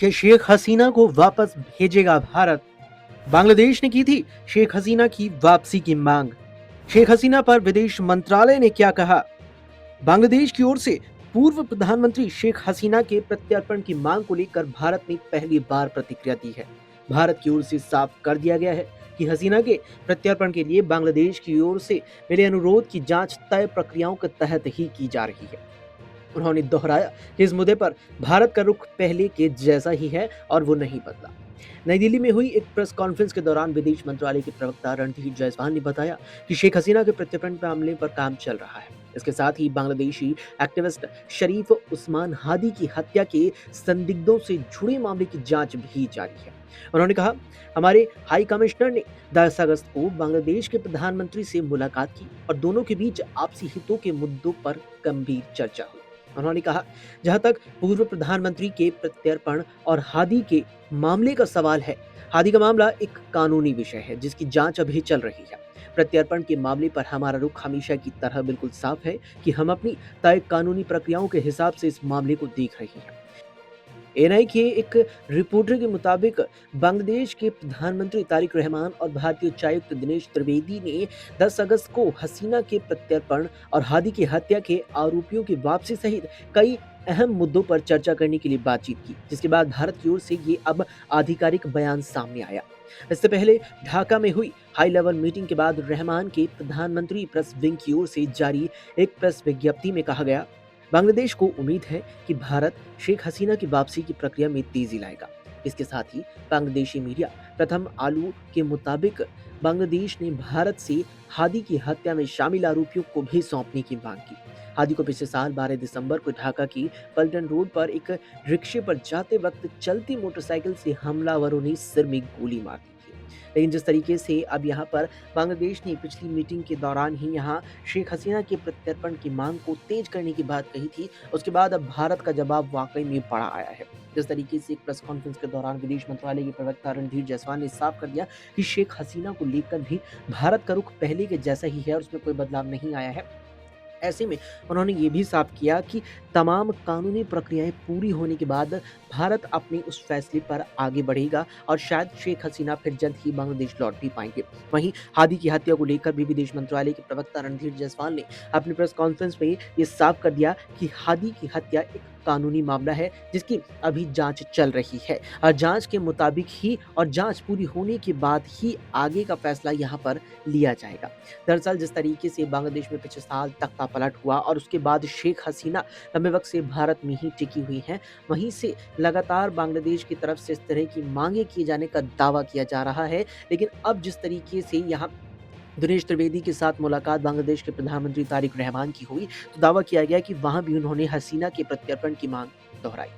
कि शेख हसीना को वापस भेजेगा भारत। बांग्लादेश ने की थी शेख हसीना की वापसी की मांग। शेख हसीना पर विदेश मंत्रालय ने क्या कहा? बांग्लादेश की ओर से पूर्व प्रधानमंत्री शेख हसीना के प्रत्यर्पण की मांग को लेकर भारत ने पहली बार प्रतिक्रिया दी है। भारत की ओर से साफ कर दिया गया है कि हसीना के प्रत्यर्पण के लिए बांग्लादेश की ओर से मिले अनुरोध की जांच तय प्रक्रियाओं के तहत ही की जा रही है। उन्होंने दोहराया कि इस मुद्दे पर भारत का रुख पहले के जैसा ही है और वो नहीं बदला। नई दिल्ली में हुई एक प्रेस कॉन्फ्रेंस के दौरान विदेश मंत्रालय के प्रवक्ता रणधीर जायसवाल ने बताया कि शेख हसीना के प्रत्यर्पण मामले पर काम चल रहा है। इसके साथ ही बांग्लादेशी एक्टिविस्ट शरीफ उस्मान हादी की हत्या के संदिग्धों से जुड़े मामले की जांच भी जारी है। उन्होंने कहा, हमारे हाई कमिश्नर ने 10 अगस्त को बांग्लादेश के प्रधानमंत्री से मुलाकात की और दोनों के बीच आपसी हितों के मुद्दों पर गंभीर चर्चा हुई। उन्होंने कहा, जहां तक पूर्व प्रधानमंत्री के प्रत्यर्पण और हादी के मामले का सवाल है, हादी का मामला एक कानूनी विषय है जिसकी जांच अभी चल रही है। प्रत्यर्पण के मामले पर हमारा रुख हमेशा की तरह बिल्कुल साफ है कि हम अपनी तय कानूनी प्रक्रियाओं के हिसाब से इस मामले को देख रहे हैं। एएनआई के एक रिपोर्टर के मुताबिक बांग्लादेश के प्रधानमंत्री तारिक रहमान और भारतीय उच्चायुक्त दिनेश त्रिवेदी ने 10 अगस्त को हसीना के प्रत्यर्पण और हादी की हत्या के आरोपियों की वापसी सहित कई अहम मुद्दों पर चर्चा करने के लिए बातचीत की, जिसके बाद भारत की ओर से ये अब आधिकारिक बयान सामने आया। इससे पहले ढाका में हुई हाई लेवल मीटिंग के बाद रहमान के प्रधानमंत्री प्रेस विंग की ओर से जारी एक प्रेस विज्ञप्ति में कहा गया, बांग्लादेश को उम्मीद है कि भारत शेख हसीना की वापसी की प्रक्रिया में तेजी लाएगा। इसके साथ ही बांग्लादेशी मीडिया प्रथम आलू के मुताबिक बांग्लादेश ने भारत से हादी की हत्या में शामिल आरोपियों को भी सौंपने की मांग की। हादी को पिछले साल 12 दिसंबर को ढाका की पल्टन रोड पर एक रिक्शे पर जाते वक्त चलती मोटरसाइकिल से हमलावरों ने सिर में गोली मार दी थी। लेकिन जिस तरीके से अब यहाँ पर बांग्लादेश ने पिछली मीटिंग के दौरान ही यहाँ शेख हसीना के प्रत्यर्पण की मांग को तेज करने की बात कही थी, उसके बाद अब भारत का जवाब वाकई में बड़ा आया है। जिस तरीके से एक प्रेस कॉन्फ्रेंस के दौरान विदेश मंत्रालय के प्रवक्ता रणधीर जायसवाल ने साफ कर दिया कि शेख हसीना को लेकर भी भारत का रुख पहले के जैसा ही है और उसमें कोई बदलाव नहीं आया है। ऐसे में उन्होंने ये भी साफ किया कि तमाम कानूनी प्रक्रियाएं पूरी होने के बाद भारत अपने उस फैसले पर आगे बढ़ेगा और शायद शेख हसीना फिर जल्द ही बांग्लादेश लौट भी पाएंगे। वहीं हादी की हत्या को लेकर भी विदेश मंत्रालय के प्रवक्ता रणधीर जायसवाल ने अपनी प्रेस कॉन्फ्रेंस में ये साफ कर दिया कि हादी की हत्या एक कानूनी मामला है जिसकी अभी जांच चल रही है और जांच के मुताबिक ही और जांच पूरी होने के बाद ही आगे का फैसला यहाँ पर लिया जाएगा। दरअसल जिस तरीके से बांग्लादेश में पिछले साल तख्ता पलट हुआ और उसके बाद शेख हसीना लंबे वक्त से भारत में ही टिकी हुई हैं, वहीं से लगातार बांग्लादेश की तरफ से इस तरह की मांगे किए जाने का दावा किया जा रहा है। लेकिन अब जिस तरीके से यहाँ दिनेश त्रिवेदी के साथ मुलाकात बांग्लादेश के प्रधानमंत्री तारिक रहमान की हुई, तो दावा किया गया कि वहां भी उन्होंने हसीना के प्रत्यर्पण की मांग दोहराई।